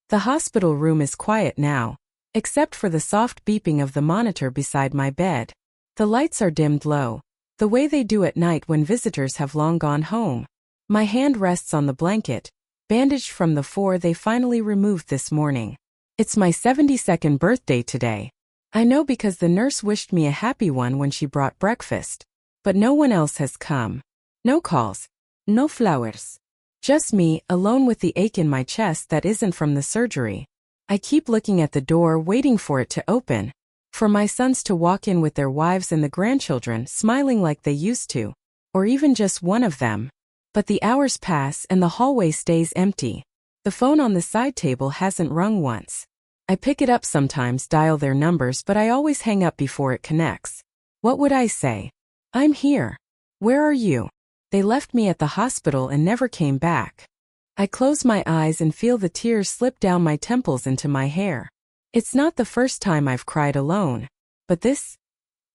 The hospital room is quiet now, except for the soft beeping of the monitor beside my bed. The lights are dimmed low, the way they do at night when visitors have long gone home. My hand rests on the blanket, bandaged from the 4 they finally removed this morning. It's my 72nd birthday today. I know because the nurse wished me a happy one when she brought breakfast. But no one else has come. No calls. No flowers. Just me, alone with the ache in my chest that isn't from the surgery. I keep looking at the door waiting for it to open. For my sons to walk in with their wives and the grandchildren smiling like they used to. Or even just one of them. But the hours pass and the hallway stays empty. The phone on the side table hasn't rung once. I pick it up sometimes, dial their numbers, but I always hang up before it connects. What would I say? I'm here. Where are you? They left me at the hospital and never came back. I close my eyes and feel the tears slip down my temples into my hair. It's not the first time I've cried alone. But this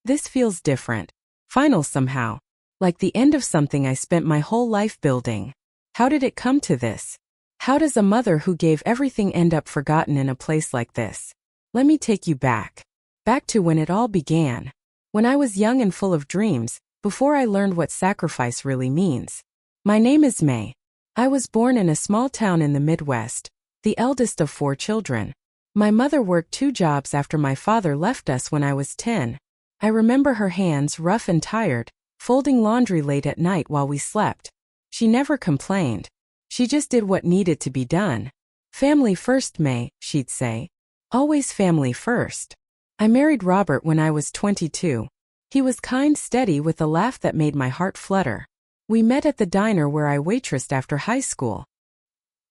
feels different. Final somehow. Like the end of something I spent my whole life building. How did it come to this? How does a mother who gave everything end up forgotten in a place like this? Let me take you back. Back to when it all began. When I was young and full of dreams, before I learned what sacrifice really means. My name is May. I was born in a small town in the Midwest, the eldest of 4 children. My mother worked 2 jobs after my father left us when I was 10. I remember her hands rough and tired, folding laundry late at night while we slept. She never complained. She just did what needed to be done. Family first, May, she'd say. Always family first. I married Robert when I was 22. He was kind, steady, with a laugh that made my heart flutter. We met at the diner where I waitressed after high school.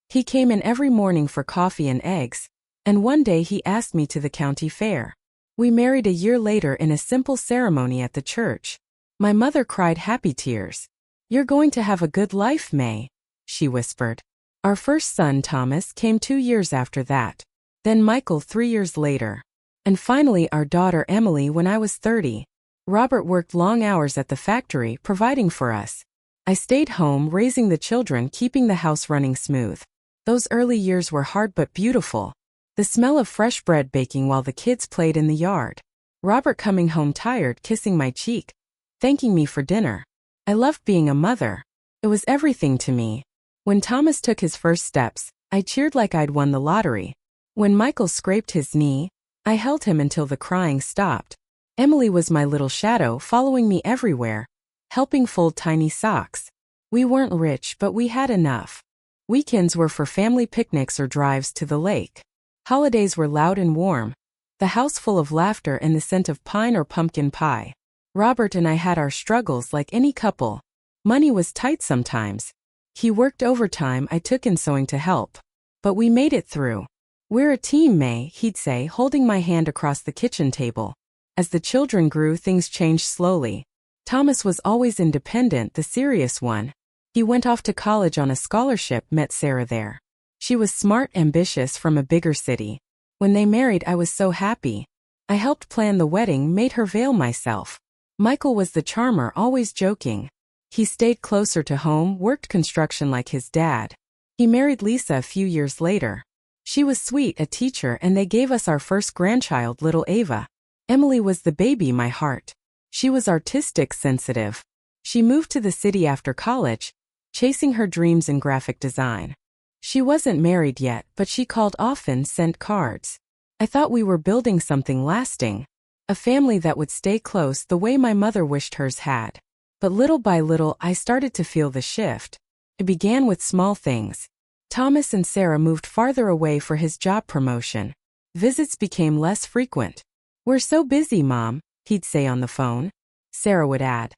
He came in every morning for coffee and eggs, and one day he asked me to the county fair. We married a year later in a simple ceremony at the church. My mother cried happy tears. You're going to have a good life, May, she whispered. Our first son, Thomas, came 2 years after that. Then Michael 3 years later. And finally our daughter Emily when I was 30. Robert worked long hours at the factory, providing for us. I stayed home, raising the children, keeping the house running smooth. Those early years were hard but beautiful. The smell of fresh bread baking while the kids played in the yard. Robert coming home tired, kissing my cheek, thanking me for dinner. I loved being a mother. It was everything to me. When Thomas took his first steps, I cheered like I'd won the lottery. When Michael scraped his knee, I held him until the crying stopped. Emily was my little shadow, following me everywhere, helping fold tiny socks. We weren't rich, but we had enough. Weekends were for family picnics or drives to the lake. Holidays were loud and warm, the house full of laughter and the scent of pine or pumpkin pie. Robert and I had our struggles like any couple. Money was tight sometimes. He worked overtime, I took in sewing to help. But we made it through. We're a team, May, he'd say, holding my hand across the kitchen table. As the children grew, things changed slowly. Thomas was always independent, the serious one. He went off to college on a scholarship, met Sarah there. She was smart, ambitious, from a bigger city. When they married, I was so happy. I helped plan the wedding, made her veil myself. Michael was the charmer, always joking. He stayed closer to home, worked construction like his dad. He married Lisa a few years later. She was sweet, a teacher, and they gave us our first grandchild, little Ava. Emily was the baby, my heart. She was artistic, sensitive. She moved to the city after college, chasing her dreams in graphic design. She wasn't married yet, but she called often, sent cards. I thought we were building something lasting. A family that would stay close the way my mother wished hers had. But little by little, I started to feel the shift. It began with small things. Thomas and Sarah moved farther away for his job promotion. Visits became less frequent. We're so busy, Mom, he'd say on the phone. Sarah would add.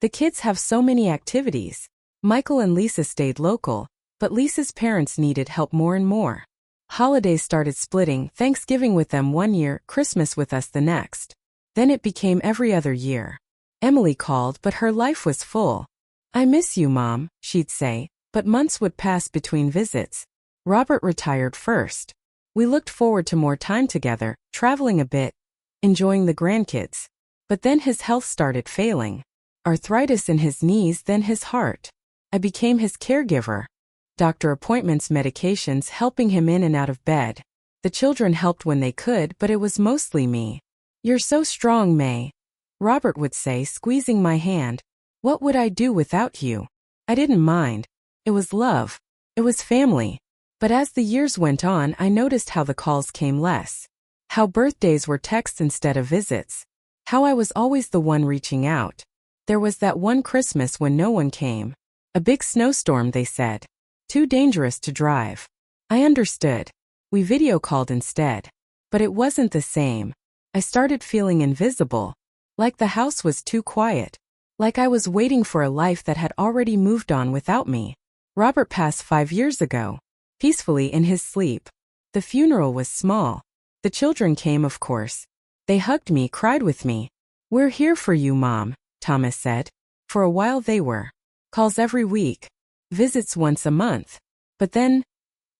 The kids have so many activities. Michael and Lisa stayed local, but Lisa's parents needed help more and more. Holidays started splitting, Thanksgiving with them one year, Christmas with us the next. Then it became every other year. Emily called, but her life was full. I miss you, Mom, she'd say, but months would pass between visits. Robert retired first. We looked forward to more time together, traveling a bit, enjoying the grandkids. But then his health started failing. Arthritis in his knees, then his heart. I became his caregiver. Doctor appointments, medications, helping him in and out of bed. The children helped when they could, but it was mostly me. "You're so strong, May," Robert would say, squeezing my hand. "What would I do without you?" I didn't mind. It was love. It was family. But as the years went on, I noticed how the calls came less. How birthdays were texts instead of visits. How I was always the one reaching out. There was that one Christmas when no one came. A big snowstorm, they said. Too dangerous to drive. I understood. We video called instead. But it wasn't the same. I started feeling invisible. Like the house was too quiet. Like I was waiting for a life that had already moved on without me. Robert passed 5 years ago. Peacefully in his sleep. The funeral was small. The children came, of course. They hugged me, cried with me. "We're here for you, Mom," Thomas said. For a while they were. Calls every week. Visits once a month. But then,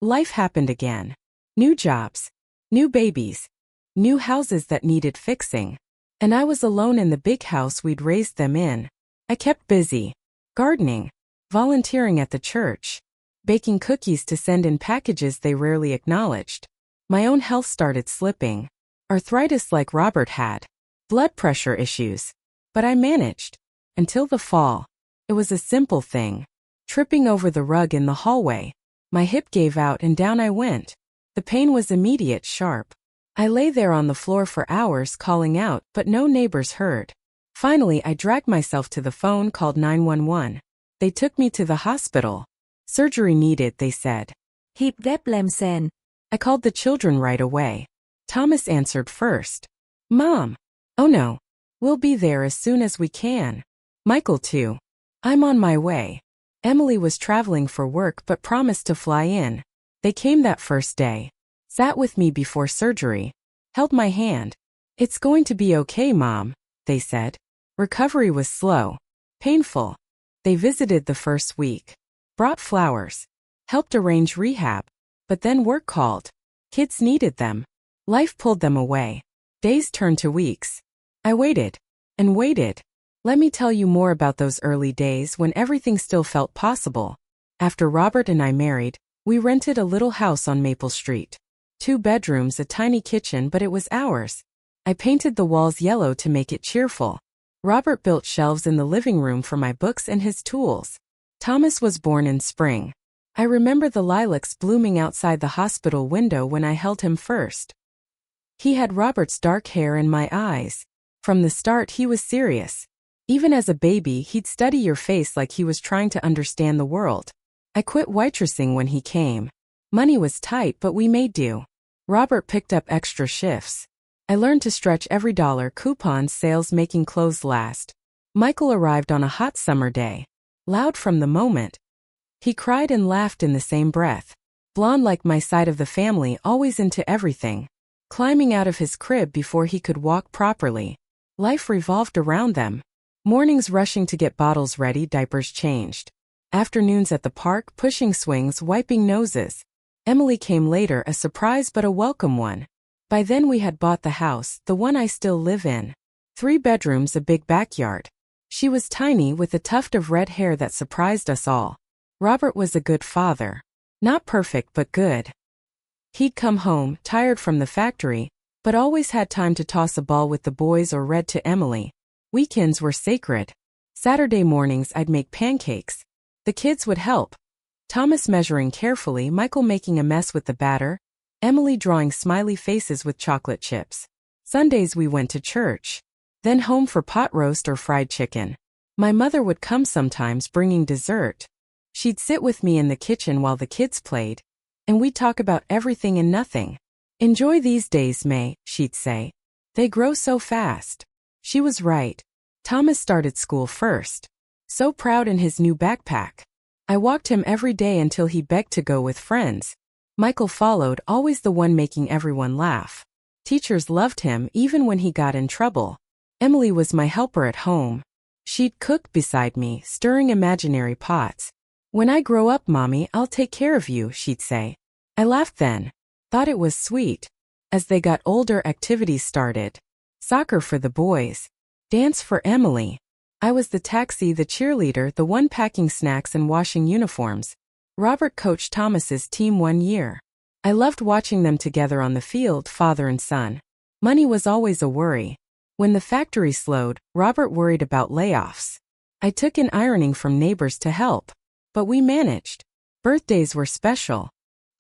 life happened again. New jobs. New babies. New houses that needed fixing. And I was alone in the big house we'd raised them in. I kept busy. Gardening. Volunteering at the church. Baking cookies to send in packages they rarely acknowledged. My own health started slipping. Arthritis like Robert had. Blood pressure issues. But I managed. Until the fall. It was a simple thing. Tripping over the rug in the hallway. My hip gave out and down I went. The pain was immediate, sharp. I lay there on the floor for hours calling out, but no neighbors heard. Finally, I dragged myself to the phone, called 911. They took me to the hospital. Surgery needed, they said. Hiệp ghép làm sen. I called the children right away. Thomas answered first. "Mom." "Oh no. We'll be there as soon as we can." Michael too. "I'm on my way." Emily was traveling for work but promised to fly in. They came that first day. Sat with me before surgery. Held my hand. "It's going to be okay, Mom," they said. Recovery was slow. Painful. They visited the first week. Brought flowers. Helped arrange rehab. But then work called. Kids needed them. Life pulled them away. Days turned to weeks. I waited. And waited. Let me tell you more about those early days when everything still felt possible. After Robert and I married, we rented a little house on Maple Street. 2 bedrooms, a tiny kitchen, but it was ours. I painted the walls yellow to make it cheerful. Robert built shelves in the living room for my books and his tools. Thomas was born in spring. I remember the lilacs blooming outside the hospital window when I held him first. He had Robert's dark hair and my eyes. From the start, he was serious. Even as a baby, he'd study your face like he was trying to understand the world. I quit waitressing when he came. Money was tight, but we made do. Robert picked up extra shifts. I learned to stretch every dollar, coupons, sales, making clothes last. Michael arrived on a hot summer day. Loud from the moment. He cried and laughed in the same breath. Blonde like my side of the family, always into everything. Climbing out of his crib before he could walk properly. Life revolved around them. Mornings rushing to get bottles ready, diapers changed. Afternoons at the park, pushing swings, wiping noses. Emily came later, a surprise but a welcome one. By then we had bought the house, the one I still live in. 3 bedrooms, a big backyard. She was tiny with a tuft of red hair that surprised us all. Robert was a good father. Not perfect but good. He'd come home, tired from the factory, but always had time to toss a ball with the boys or read to Emily. Weekends were sacred. Saturday mornings I'd make pancakes. The kids would help. Thomas measuring carefully, Michael making a mess with the batter, Emily drawing smiley faces with chocolate chips. Sundays we went to church. Then home for pot roast or fried chicken. My mother would come sometimes bringing dessert. She'd sit with me in the kitchen while the kids played, and we'd talk about everything and nothing. "Enjoy these days, May," she'd say. "They grow so fast." She was right. Thomas started school first. So proud in his new backpack. I walked him every day until he begged to go with friends. Michael followed, always the one making everyone laugh. Teachers loved him even when he got in trouble. Emily was my helper at home. She'd cook beside me, stirring imaginary pots. "When I grow up, Mommy, I'll take care of you," she'd say. I laughed then. Thought it was sweet. As they got older, activities started. Soccer for the boys. Dance for Emily. I was the taxi, the cheerleader, the one packing snacks and washing uniforms. Robert coached Thomas's team one year. I loved watching them together on the field, father and son. Money was always a worry. When the factory slowed, Robert worried about layoffs. I took in ironing from neighbors to help. But we managed. Birthdays were special.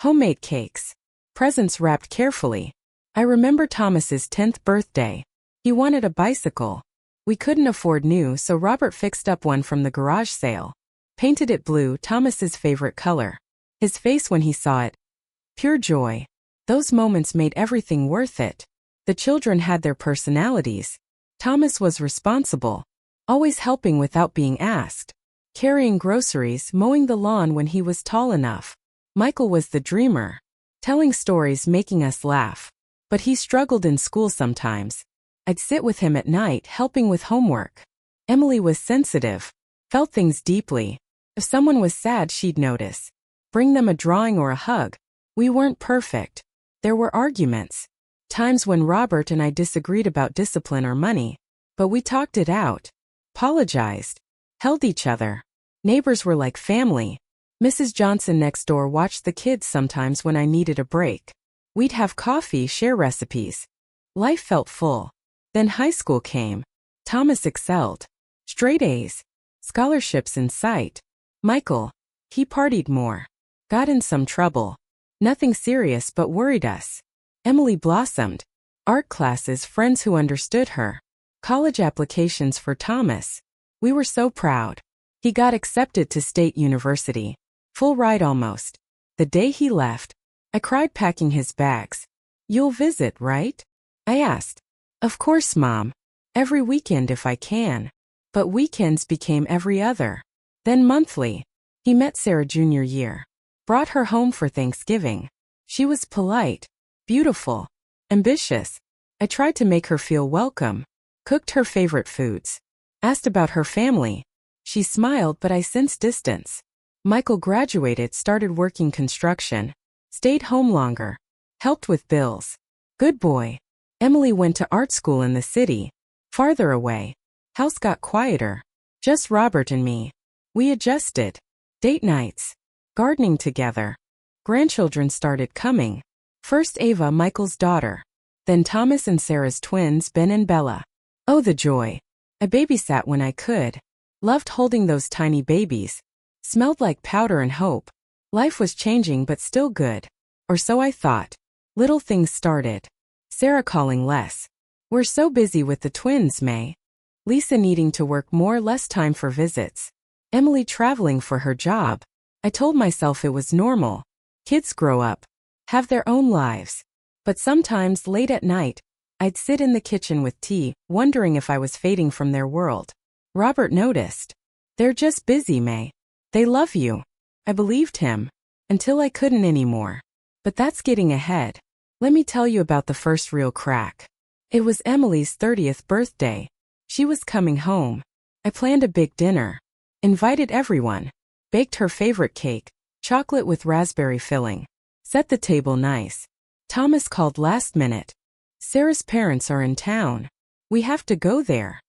Homemade cakes. Presents wrapped carefully. I remember Thomas's 10th birthday. He wanted a bicycle. We couldn't afford new, so Robert fixed up one from the garage sale. Painted it blue, Thomas's favorite color. His face when he saw it. Pure joy. Those moments made everything worth it. The children had their personalities. Thomas was responsible. Always helping without being asked. Carrying groceries, mowing the lawn when he was tall enough. Michael was the dreamer. Telling stories, making us laugh. But he struggled in school sometimes. I'd sit with him at night, helping with homework. Emily was sensitive. Felt things deeply. If someone was sad, she'd notice. Bring them a drawing or a hug. We weren't perfect. There were arguments. Times when Robert and I disagreed about discipline or money. But we talked it out. Apologized. Held each other. Neighbors were like family. Mrs. Johnson next door watched the kids sometimes when I needed a break. We'd have coffee, share recipes. Life felt full. Then high school came. Thomas excelled. Straight A's. Scholarships in sight. Michael. He partied more. Got in some trouble. Nothing serious but worried us. Emily blossomed. Art classes, friends who understood her. College applications for Thomas. We were so proud. He got accepted to State University. Full ride almost. The day he left, I cried packing his bags. You'll visit, right? I asked. Of course, Mom. Every weekend if I can. But weekends became every other. Then monthly. He met Sarah junior year. Brought her home for Thanksgiving. She was polite, beautiful, ambitious. I tried to make her feel welcome. Cooked her favorite foods. Asked about her family. She smiled, but I sensed distance. Michael graduated, started working construction. Stayed home longer. Helped with bills. Good boy. Emily went to art school in the city. Farther away. House got quieter. Just Robert and me. We adjusted. Date nights. Gardening together. Grandchildren started coming. First Ava, Michael's daughter. Then Thomas and Sarah's twins, Ben and Bella. Oh, the joy. I babysat when I could. Loved holding those tiny babies. Smelled like powder and hope. Life was changing but still good. Or so I thought. Little things started. Sarah calling less. We're so busy with the twins, May. Lisa needing to work more, less time for visits. Emily traveling for her job. I told myself it was normal. Kids grow up. Have their own lives. But sometimes late at night, I'd sit in the kitchen with tea, wondering if I was fading from their world. Robert noticed. They're just busy, May. They love you. I believed him. Until I couldn't anymore. But that's getting ahead. Let me tell you about the first real crack. It was Emily's 30th birthday. She was coming home. I planned a big dinner. Invited everyone. Baked her favorite cake, chocolate with raspberry filling. Set the table nice. Thomas called last minute. Sarah's parents are in town. We have to go there.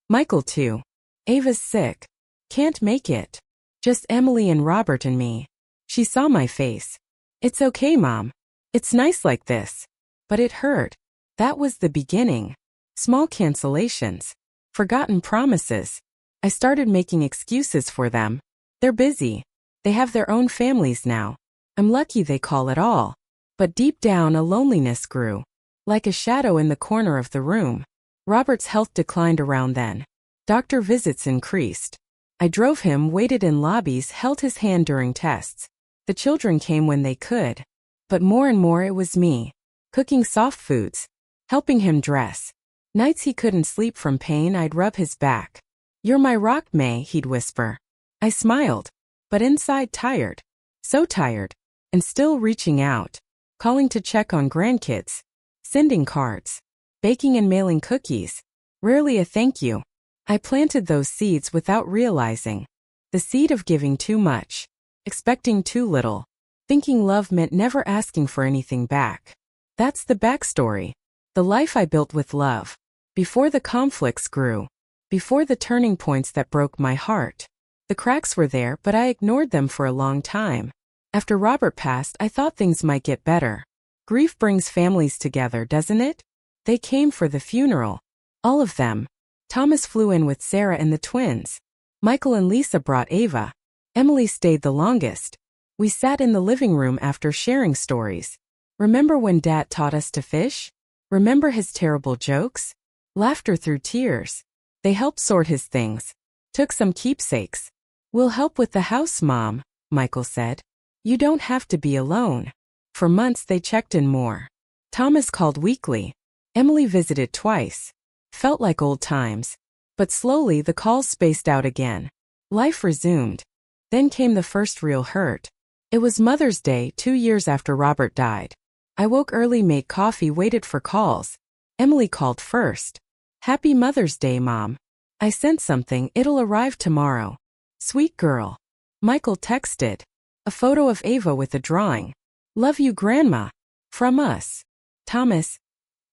Michael too. Ava's sick. Can't make it. Just Emily and Robert and me. She saw my face. It's okay, Mom. It's nice like this. But it hurt. That was the beginning. Small cancellations. Forgotten promises. I started making excuses for them. They're busy. They have their own families now. I'm lucky they call at all. But deep down a loneliness grew. Like a shadow in the corner of the room. Robert's health declined around then. Doctor visits increased. I drove him, waited in lobbies, held his hand during tests. The children came when they could. But more and more it was me. Cooking soft foods. Helping him dress. Nights he couldn't sleep from pain, I'd rub his back. You're my rock, May, he'd whisper. I smiled. But inside tired. So tired. And still reaching out. Calling to check on grandkids. Sending cards. Baking and mailing cookies. Rarely a thank you. I planted those seeds without realizing. The seed of giving too much. Expecting too little. Thinking love meant never asking for anything back. That's the backstory. The life I built with love. Before the conflicts grew. Before the turning points that broke my heart. The cracks were there, but I ignored them for a long time. After Robert passed, I thought things might get better. Grief brings families together, doesn't it? They came for the funeral. All of them. Thomas flew in with Sarah and the twins. Michael and Lisa brought Ava. Emily stayed the longest. We sat in the living room after sharing stories. Remember when Dad taught us to fish? Remember his terrible jokes? Laughter through tears. They helped sort his things. Took some keepsakes. We'll help with the house, Mom, Michael said. You don't have to be alone. For months they checked in more. Thomas called weekly. Emily visited twice. Felt like old times. But slowly the calls spaced out again. Life resumed. Then came the first real hurt. It was Mother's Day 2 years after Robert died. I woke early, made coffee, waited for calls. Emily called first. Happy Mother's Day, Mom. I sent something, it'll arrive tomorrow. Sweet girl. Michael texted. A photo of Ava with a drawing. Love you, Grandma. From us. Thomas.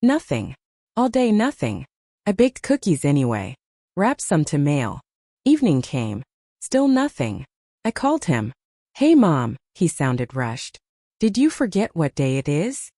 Nothing. All day nothing. I baked cookies anyway. Wrapped some to mail. Evening came. Still nothing. I called him. Hey, Mom, he sounded rushed. Did you forget what day it is?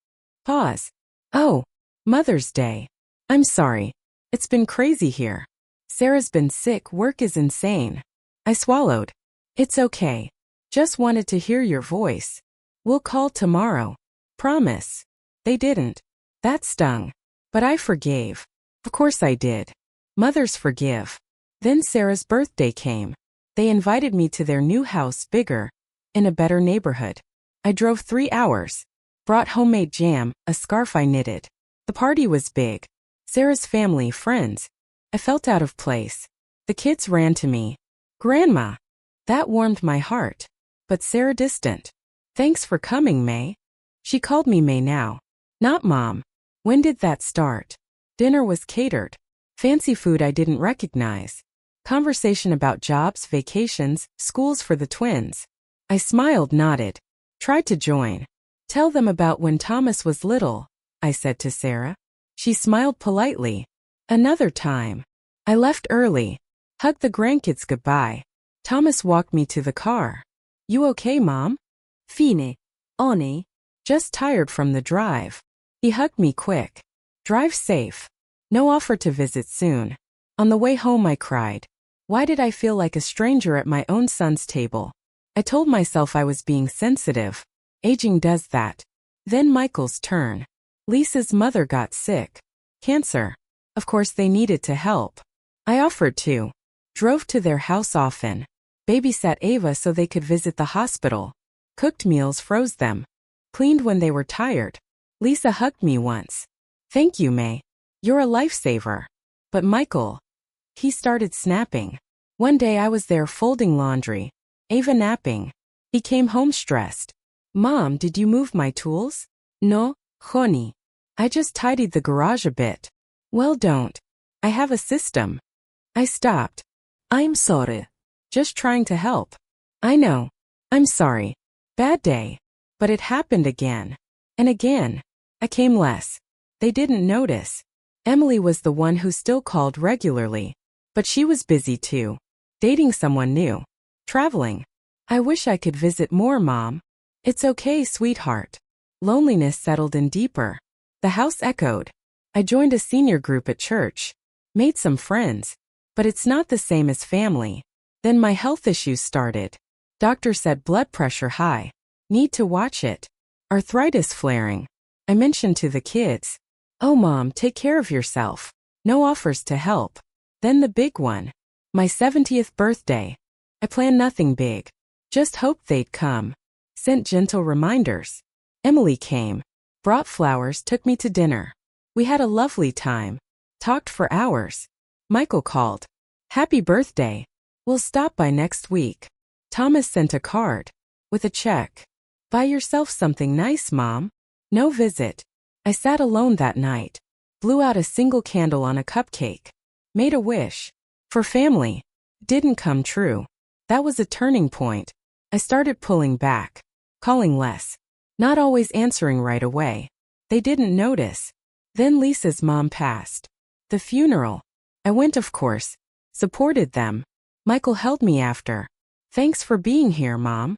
Pause. Oh, Mother's Day. I'm sorry. It's been crazy here. Sarah's been sick, work is insane. I swallowed. It's okay. Just wanted to hear your voice. We'll call tomorrow. Promise. They didn't. That stung. But I forgave. Of course I did. Mothers forgive. Then Sarah's birthday came. They invited me to their new house, bigger, in a better neighborhood. I drove 3 hours. Brought homemade jam, a scarf I knitted. The party was big. Sarah's family, friends. I felt out of place. The kids ran to me. Grandma. That warmed my heart. But Sarah distant. Thanks for coming, May. She called me May now. Not Mom. When did that start? Dinner was catered. Fancy food I didn't recognize. Conversation about jobs, vacations, schools for the twins. I smiled, nodded. Tried to join. Tell them about when Thomas was little, I said to Sarah. She smiled politely. Another time. I left early. Hugged the grandkids goodbye. Thomas walked me to the car. You okay, Mom? Fine. Oni. Just tired from the drive. He hugged me quick. Drive safe. No offer to visit soon. On the way home I cried. Why did I feel like a stranger at my own son's table? I told myself I was being sensitive. Aging does that. Then Michael's turn. Lisa's mother got sick. Cancer. Of course they needed to help. I offered to. Drove to their house often. Babysat Ava so they could visit the hospital. Cooked meals, froze them. Cleaned when they were tired. Lisa hugged me once. Thank you, May. You're a lifesaver. But Michael. He started snapping. One day I was there folding laundry. Ava napping. He came home stressed. Mom, did you move my tools? No, honey. I just tidied the garage a bit. Well, don't. I have a system. I stopped. I'm sorry. Just trying to help. I know. I'm sorry. Bad day. But it happened again. And again. I came less. They didn't notice. Emily was the one who still called regularly. But she was busy too. Dating someone new. Traveling. I wish I could visit more, Mom. It's okay, sweetheart. Loneliness settled in deeper. The house echoed. I joined a senior group at church. Made some friends. But it's not the same as family. Then my health issues started. Doctor said blood pressure high. Need to watch it. Arthritis flaring. I mentioned to the kids. Oh, Mom, take care of yourself. No offers to help. Then the big one. My 70th birthday. I planned nothing big. Just hoped they'd come. Sent gentle reminders. Emily came. Brought flowers, took me to dinner. We had a lovely time. Talked for hours. Michael called. Happy birthday. We'll stop by next week. Thomas sent a card. With a check. Buy yourself something nice, Mom. No visit. I sat alone that night. Blew out a single candle on a cupcake. Made a wish. For family. Didn't come true. That was a turning point. I started pulling back. Calling less. Not always answering right away. They didn't notice. Then Lisa's mom passed. The funeral. I went, of course. Supported them. Michael held me after. Thanks for being here, Mom.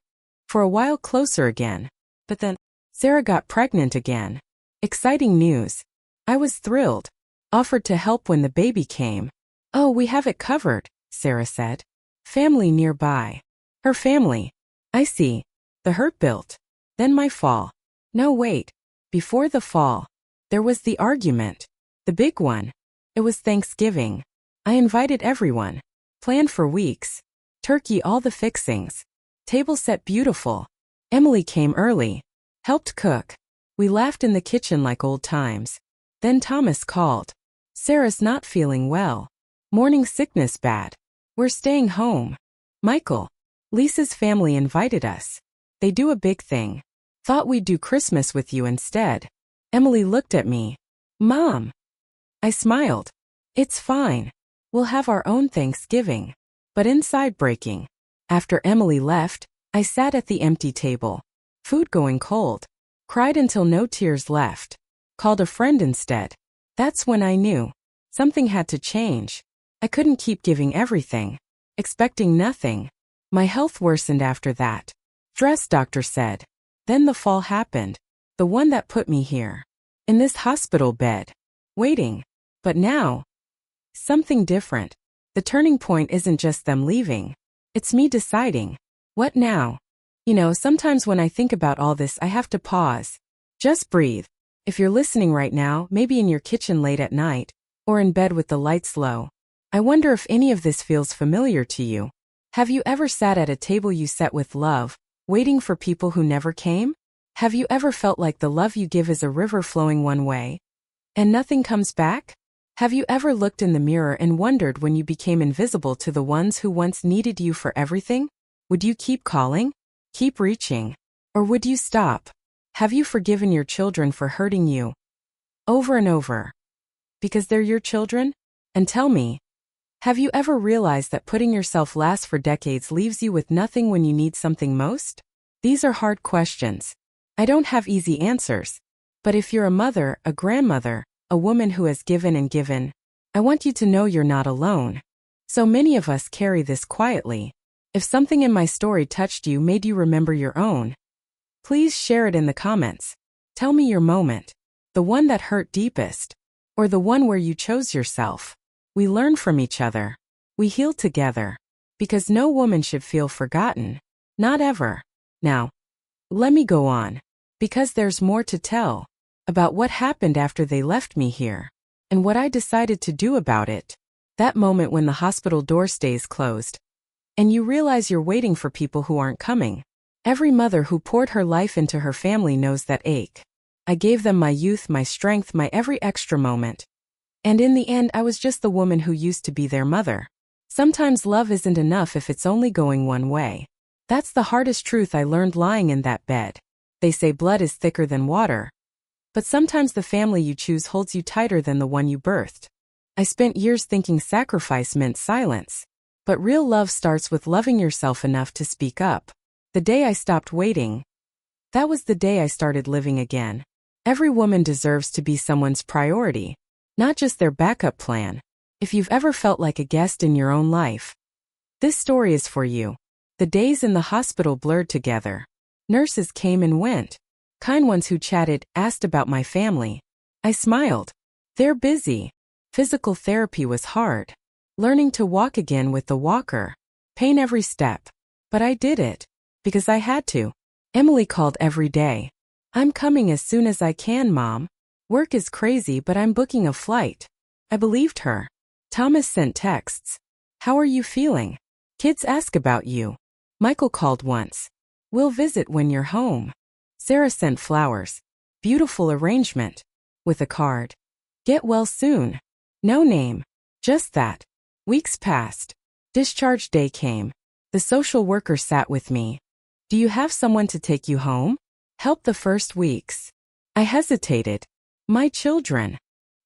For a while closer again. But then, Sarah got pregnant again. Exciting news. I was thrilled. Offered to help when the baby came. Oh, we have it covered, Sarah said. Family nearby. Her family. I see. The hurt built. Then my fall. No, wait. Before the fall, there was the argument. The big one. It was Thanksgiving. I invited everyone. Planned for weeks. Turkey, all the fixings. Table set beautiful. Emily came early. Helped cook. We laughed in the kitchen like old times. Then Thomas called. Sarah's not feeling well. Morning sickness bad. We're staying home. Michael. Lisa's family invited us. They do a big thing. Thought we'd do Christmas with you instead. Emily looked at me. Mom. I smiled. It's fine. We'll have our own Thanksgiving. But inside breaking. After Emily left, I sat at the empty table. Food going cold. Cried until no tears left. Called a friend instead. That's when I knew. Something had to change. I couldn't keep giving everything. Expecting nothing. My health worsened after that. Stress, doctor said. Then the fall happened. The one that put me here. In this hospital bed. Waiting. But now. Something different. The turning point isn't just them leaving. It's me deciding. What now? You know, sometimes when I think about all this, I have to pause. Just breathe. If you're listening right now, maybe in your kitchen late at night, or in bed with the lights low, I wonder if any of this feels familiar to you. Have you ever sat at a table you set with love, waiting for people who never came? Have you ever felt like the love you give is a river flowing one way, and nothing comes back? Have you ever looked in the mirror and wondered when you became invisible to the ones who once needed you for everything? Would you keep calling? Keep reaching? Or would you stop? Have you forgiven your children for hurting you? Over and over. Because they're your children? And tell me, have you ever realized that putting yourself last for decades leaves you with nothing when you need something most? These are hard questions. I don't have easy answers. But if you're a mother, a grandmother, a woman who has given and given, I want you to know you're not alone. So many of us carry this quietly. If something in my story touched you, made you remember your own, please share it in the comments. Tell me your moment. The one that hurt deepest. Or the one where you chose yourself. We learn from each other. We heal together. Because no woman should feel forgotten. Not ever. Now, let me go on. Because there's more to tell. About what happened after they left me here. And what I decided to do about it. That moment when the hospital door stays closed. And you realize you're waiting for people who aren't coming. Every mother who poured her life into her family knows that ache. I gave them my youth, my strength, my every extra moment. And in the end, I was just the woman who used to be their mother. Sometimes love isn't enough if it's only going one way. That's the hardest truth I learned lying in that bed. They say blood is thicker than water. But sometimes the family you choose holds you tighter than the one you birthed. I spent years thinking sacrifice meant silence. But real love starts with loving yourself enough to speak up. The day I stopped waiting, that was the day I started living again. Every woman deserves to be someone's priority, not just their backup plan. If you've ever felt like a guest in your own life, this story is for you. The days in the hospital blurred together. Nurses came and went. Kind ones who chatted, asked about my family. I smiled. They're busy. Physical therapy was hard. Learning to walk again with the walker. Pain every step. But I did it. Because I had to. Emily called every day. I'm coming as soon as I can, Mom. Work is crazy, but I'm booking a flight. I believed her. Thomas sent texts. How are you feeling? Kids ask about you. Michael called once. We'll visit when you're home. Sarah sent flowers. Beautiful arrangement. With a card. Get well soon. No name. Just that. Weeks passed. Discharge day came. The social worker sat with me. Do you have someone to take you home? Help the first weeks. I hesitated. My children.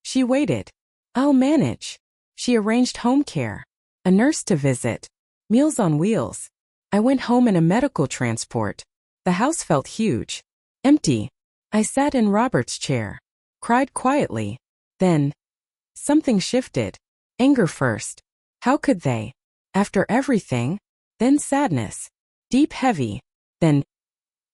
She waited. I'll manage. She arranged home care. A nurse to visit. Meals on wheels. I went home in a medical transport. The house felt huge. Empty. I sat in Robert's chair. Cried quietly. Then, something shifted. Anger first. How could they? After everything? Then sadness. Deep, heavy. Then,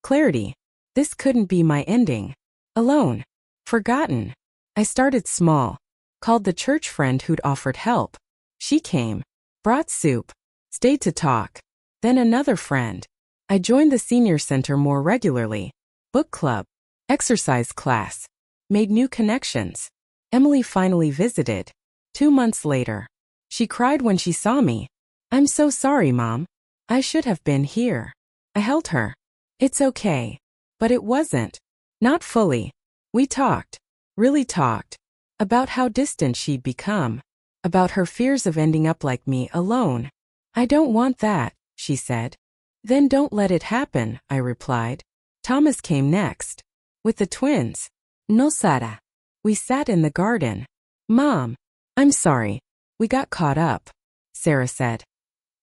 Clarity. This couldn't be my ending. Alone. Forgotten. I started small. Called the church friend who'd offered help. She came. Brought soup. Stayed to talk. Then another friend. I joined the senior center more regularly. Book club. Exercise class. Made new connections. Emily finally visited. 2 months later. She cried when she saw me. I'm so sorry, Mom. I should have been here. I held her. It's okay. But it wasn't. Not fully. We talked. Really talked. About how distant she'd become. About her fears of ending up like me alone. I don't want that, she said. Then don't let it happen, I replied. Thomas came next. With the twins. No, Sara. We sat in the garden. Mom. I'm sorry. We got caught up. Sarah said.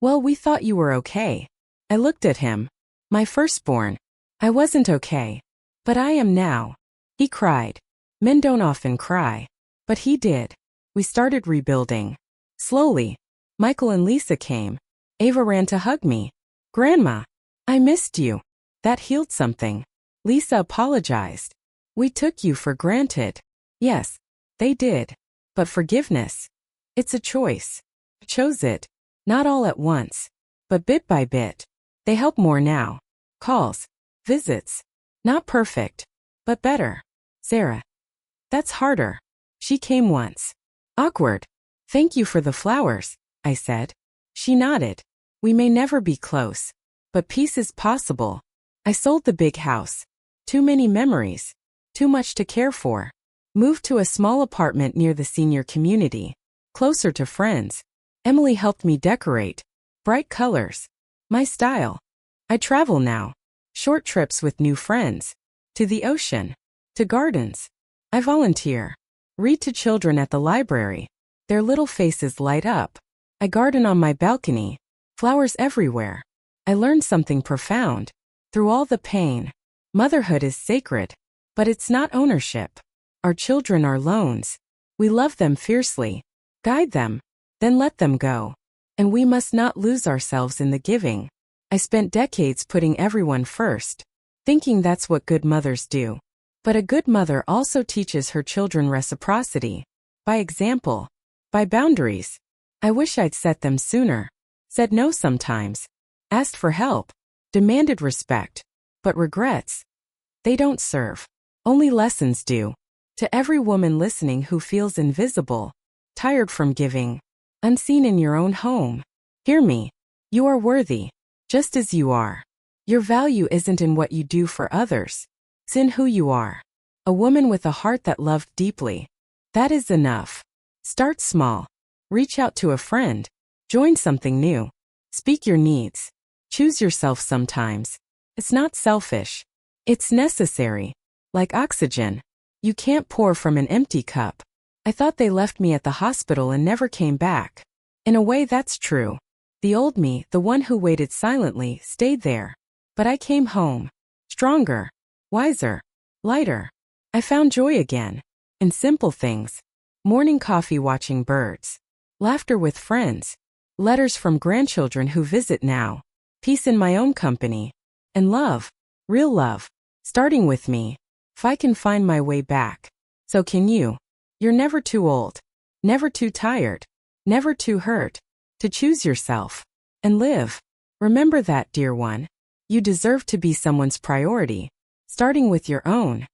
Well, we thought you were okay. I looked at him. My firstborn. I wasn't okay. But I am now. He cried. Men don't often cry. But he did. We started rebuilding. Slowly. Michael and Lisa came. Ava ran to hug me. Grandma. I missed you. That healed something. Lisa apologized. We took you for granted. Yes, they did. But forgiveness. It's a choice. I chose it. Not all at once. But bit by bit. They help more now. Calls. Visits. Not perfect. But better. Sarah. That's harder. She came once. Awkward. Thank you for the flowers, I said. She nodded. We may never be close. But peace is possible. I sold the big house. Too many memories. Too much to care for. Moved to a small apartment near the senior community. Closer to friends. Emily helped me decorate. Bright colors. My style. I travel now. Short trips with new friends. To the ocean. To gardens. I volunteer. Read to children at the library. Their little faces light up. I garden on my balcony. Flowers everywhere. I learned something profound. Through all the pain. Motherhood is sacred. But it's not ownership. Our children are loans. We love them fiercely. Guide them. Then let them go. And we must not lose ourselves in the giving. I spent decades putting everyone first. Thinking that's what good mothers do. But a good mother also teaches her children reciprocity. By example. By boundaries. I wish I'd set them sooner. Said no sometimes. Asked for help. Demanded respect. But regrets. They don't serve. Only lessons do. To every woman listening who feels invisible. Tired from giving. Unseen in your own home. Hear me. You are worthy. Just as you are. Your value isn't in what you do for others. It's in who you are. A woman with a heart that loved deeply. That is enough. Start small. Reach out to a friend. Join something new. Speak your needs. Choose yourself sometimes. It's not selfish. It's necessary. Like oxygen. You can't pour from an empty cup. I thought they left me at the hospital and never came back. In a way, that's true. The old me, the one who waited silently, stayed there. But I came home. Stronger. Wiser. Lighter. I found joy again. In simple things. Morning coffee watching birds. Laughter with friends. Letters from grandchildren who visit now. Peace in my own company. And love. Real love. Starting with me. If I can find my way back. So can you. You're never too old. Never too tired. Never too hurt. To choose yourself. And live. Remember that, dear one. You deserve to be someone's priority. Starting with your own.